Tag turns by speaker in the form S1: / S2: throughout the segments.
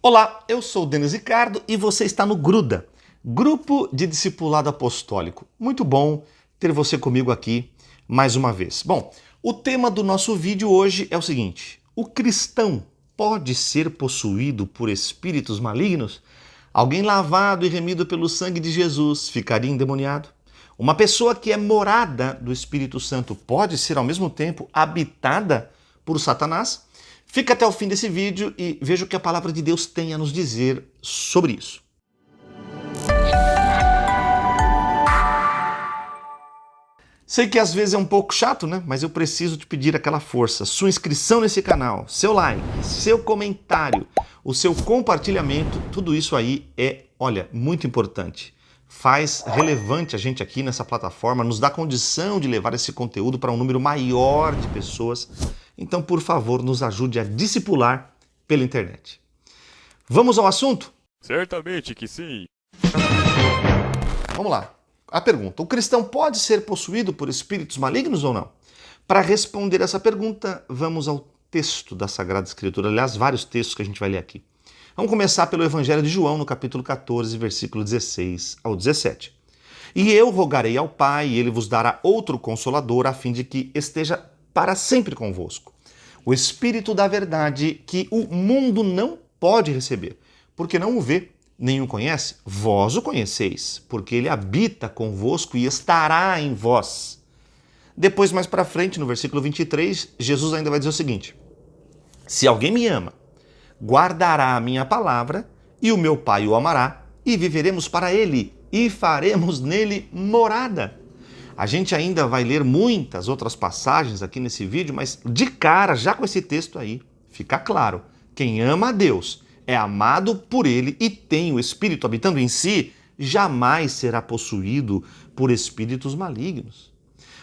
S1: Olá, eu sou o Denis Ricardo e você está no Gruda, Grupo de Discipulado Apostólico. Muito bom ter você comigo aqui mais uma vez. Bom, o tema do nosso vídeo hoje é o seguinte: o cristão pode ser possuído por espíritos malignos? Alguém lavado e remido pelo sangue de Jesus ficaria endemoniado? Uma pessoa que é morada do Espírito Santo pode ser ao mesmo tempo habitada por Satanás? Fica até o fim desse vídeo e veja o que a palavra de Deus tem a nos dizer sobre isso. Sei que às vezes é um pouco chato, né? Mas eu preciso te pedir aquela força. Sua inscrição nesse canal, seu like, seu comentário, o seu compartilhamento, tudo isso aí é, olha, muito importante. Faz relevante a gente aqui nessa plataforma, nos dá condição de levar esse conteúdo para um número maior de pessoas. Então, por favor, nos ajude a discipular pela internet. Vamos ao assunto?
S2: Certamente que sim.
S1: Vamos lá. A pergunta: o cristão pode ser possuído por espíritos malignos ou não? Para responder essa pergunta, vamos ao texto da Sagrada Escritura. Aliás, vários textos que a gente vai ler aqui. Vamos começar pelo Evangelho de João, no capítulo 14, versículo 16 ao 17. E eu rogarei ao Pai, e ele vos dará outro Consolador, a fim de que esteja para sempre convosco. O Espírito da verdade, que o mundo não pode receber, porque não o vê, nem o conhece. Vós o conheceis, porque ele habita convosco e estará em vós. Depois, mais para frente, no versículo 23, Jesus ainda vai dizer o seguinte: se alguém me ama, guardará a minha palavra, e o meu Pai o amará, e viveremos para ele, e faremos nele morada. A gente ainda vai ler muitas outras passagens aqui nesse vídeo, mas de cara, já com esse texto aí, fica claro: quem ama a Deus, é amado por ele e tem o Espírito habitando em si, jamais será possuído por espíritos malignos.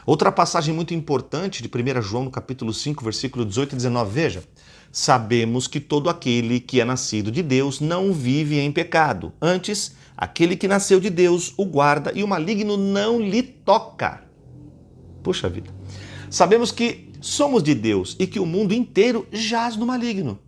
S1: Outra passagem muito importante de 1 João, no capítulo 5, versículo 18 e 19, veja: sabemos que todo aquele que é nascido de Deus não vive em pecado. Antes, aquele que nasceu de Deus o guarda e o maligno não lhe toca. Puxa vida. Sabemos que somos de Deus e que o mundo inteiro jaz no maligno.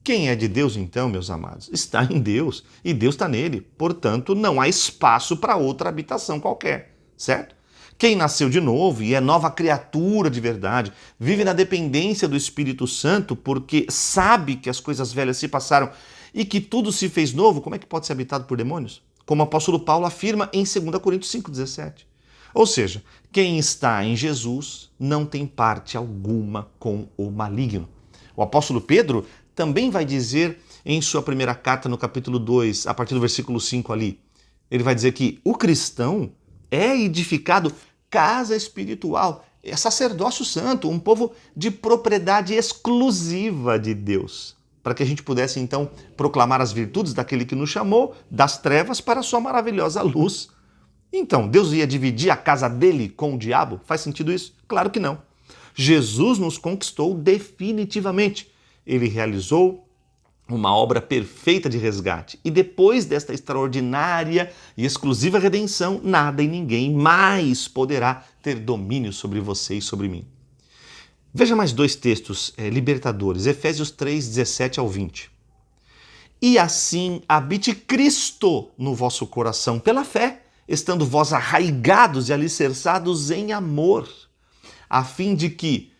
S1: Quem é de Deus, então, meus amados, está em Deus e Deus está nele. Portanto, não há espaço para outra habitação qualquer, certo? Quem nasceu de novo e é nova criatura de verdade, vive na dependência do Espírito Santo porque sabe que as coisas velhas se passaram e que tudo se fez novo. Como é que pode ser habitado por demônios? Como o apóstolo Paulo afirma em 2 Coríntios 5,17. Ou seja, quem está em Jesus não tem parte alguma com o maligno. O apóstolo Pedro também vai dizer em sua primeira carta, no capítulo 2, a partir do versículo 5 ali, ele vai dizer que o cristão é edificado casa espiritual, é sacerdócio santo, um povo de propriedade exclusiva de Deus, para que a gente pudesse então proclamar as virtudes daquele que nos chamou das trevas para a sua maravilhosa luz. Então, Deus ia dividir a casa dele com o diabo? Faz sentido isso? Claro que não. Jesus nos conquistou definitivamente. Ele realizou uma obra perfeita de resgate. E depois desta extraordinária e exclusiva redenção, nada e ninguém mais poderá ter domínio sobre você e sobre mim. Veja mais dois textos libertadores. Efésios 3, 17 ao 20. E assim habite Cristo no vosso coração pela fé, estando vós arraigados e alicerçados em amor, a fim de que,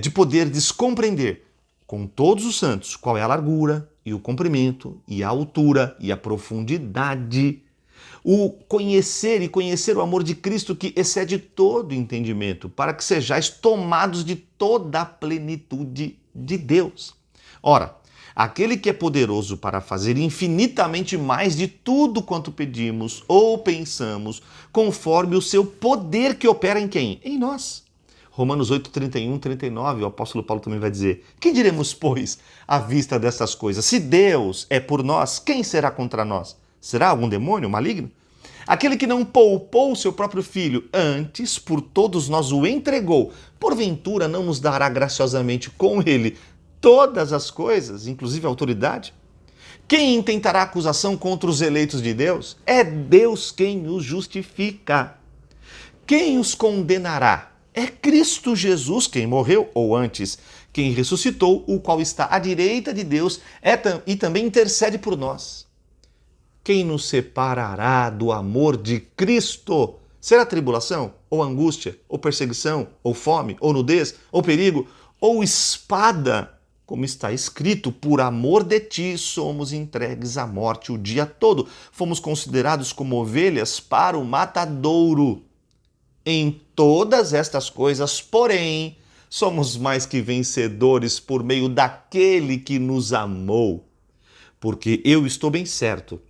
S1: de poderdes compreender com todos os santos qual é a largura e o comprimento e a altura e a profundidade, o conhecer o amor de Cristo que excede todo entendimento, para que sejais tomados de toda a plenitude de Deus. Ora, aquele que é poderoso para fazer infinitamente mais de tudo quanto pedimos ou pensamos, conforme o seu poder que opera em quem? Em nós. Romanos 8, 31, 39, o apóstolo Paulo também vai dizer: que diremos, pois, à vista dessas coisas? Se Deus é por nós, quem será contra nós? Será algum demônio maligno? Aquele que não poupou o seu próprio filho, antes por todos nós o entregou, porventura não nos dará graciosamente com ele todas as coisas, inclusive a autoridade? Quem intentará acusação contra os eleitos de Deus? É Deus quem os justifica. Quem os condenará? É Cristo Jesus quem morreu, ou antes, quem ressuscitou, o qual está à direita de Deus e também intercede por nós. Quem nos separará do amor de Cristo? Será tribulação, ou angústia, ou perseguição, ou fome, ou nudez, ou perigo, ou espada? Como está escrito, por amor de ti somos entregues à morte o dia todo. Fomos considerados como ovelhas para o matadouro. Em todas estas coisas, porém, somos mais que vencedores por meio daquele que nos amou. Porque eu estou bem certo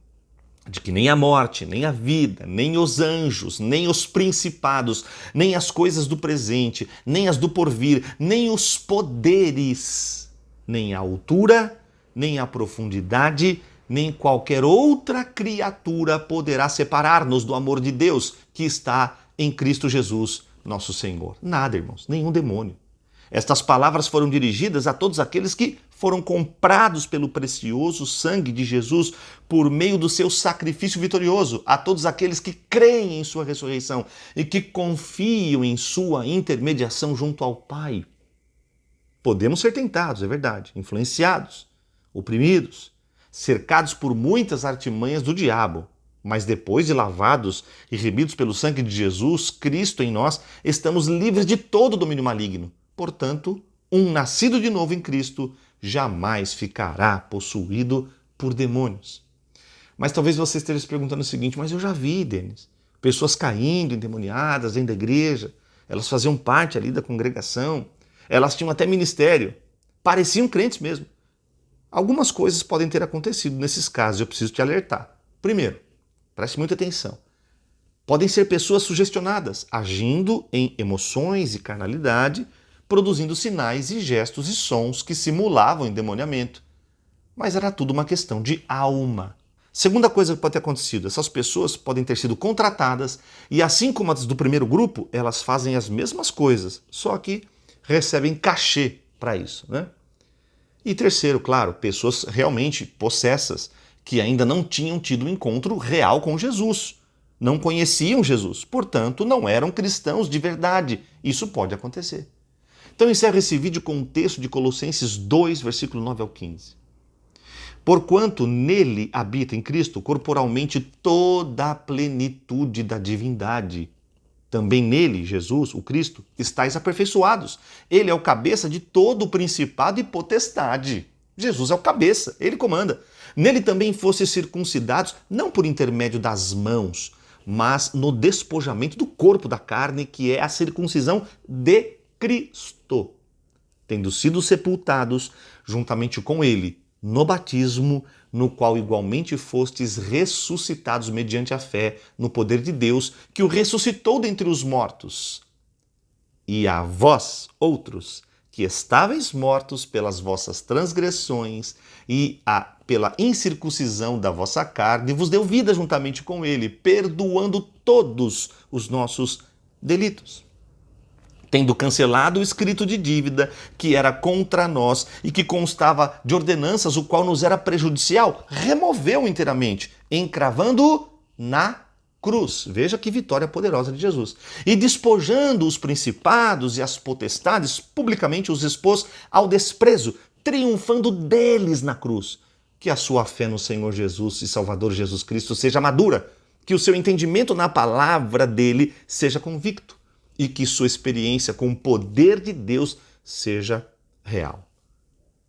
S1: de que nem a morte, nem a vida, nem os anjos, nem os principados, nem as coisas do presente, nem as do porvir, nem os poderes, nem a altura, nem a profundidade, nem qualquer outra criatura poderá separar-nos do amor de Deus que está em Cristo Jesus, nosso Senhor. Nada, irmãos, nenhum demônio. Estas palavras foram dirigidas a todos aqueles que foram comprados pelo precioso sangue de Jesus por meio do seu sacrifício vitorioso, a todos aqueles que creem em sua ressurreição e que confiam em sua intermediação junto ao Pai. Podemos ser tentados, é verdade, influenciados, oprimidos, cercados por muitas artimanhas do diabo, mas depois de lavados e remidos pelo sangue de Jesus, Cristo em nós, estamos livres de todo domínio maligno. Portanto, um nascido de novo em Cristo jamais ficará possuído por demônios. Mas talvez você esteja se perguntando o seguinte, mas eu já vi, Denis, pessoas caindo, endemoniadas dentro da igreja, elas faziam parte ali da congregação, elas tinham até ministério, pareciam crentes mesmo. Algumas coisas podem ter acontecido nesses casos, eu preciso te alertar. Primeiro, preste muita atenção. Podem ser pessoas sugestionadas, agindo em emoções e carnalidade, produzindo sinais e gestos e sons que simulavam endemoniamento. Mas era tudo uma questão de alma. Segunda coisa que pode ter acontecido, essas pessoas podem ter sido contratadas e assim como as do primeiro grupo, elas fazem as mesmas coisas, só que recebem cachê para isso, né? E terceiro, claro, pessoas realmente possessas que ainda não tinham tido um encontro real com Jesus, não conheciam Jesus, portanto não eram cristãos de verdade. Isso pode acontecer. Então encerro esse vídeo com um texto de Colossenses 2, versículo 9 ao 15. Porquanto nele habita em Cristo corporalmente toda a plenitude da divindade. Também nele, Jesus, o Cristo, estáis aperfeiçoados. Ele é o cabeça de todo o principado e potestade. Jesus é o cabeça, ele comanda. Nele também fostes circuncidados, não por intermédio das mãos, mas no despojamento do corpo da carne, que é a circuncisão de Cristo, tendo sido sepultados juntamente com ele no batismo, no qual igualmente fostes ressuscitados mediante a fé no poder de Deus, que o ressuscitou dentre os mortos. E a vós, outros, que estáveis mortos pelas vossas transgressões e pela incircuncisão da vossa carne, vos deu vida juntamente com ele, perdoando todos os nossos delitos, tendo cancelado o escrito de dívida que era contra nós e que constava de ordenanças, o qual nos era prejudicial, removeu inteiramente, encravando-o na cruz. Veja que vitória poderosa de Jesus. E despojando os principados e as potestades, publicamente os expôs ao desprezo, triunfando deles na cruz. Que a sua fé no Senhor Jesus e Salvador Jesus Cristo seja madura, que o seu entendimento na palavra dele seja convicto, e que sua experiência com o poder de Deus seja real.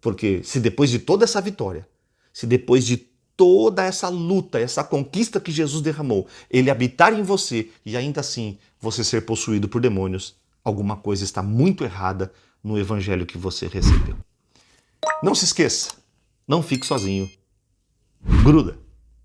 S1: Porque se depois de toda essa vitória, se depois de toda essa luta, essa conquista que Jesus derramou, ele habitar em você e ainda assim você ser possuído por demônios, alguma coisa está muito errada no evangelho que você recebeu. Não se esqueça, não fique sozinho. Gruda!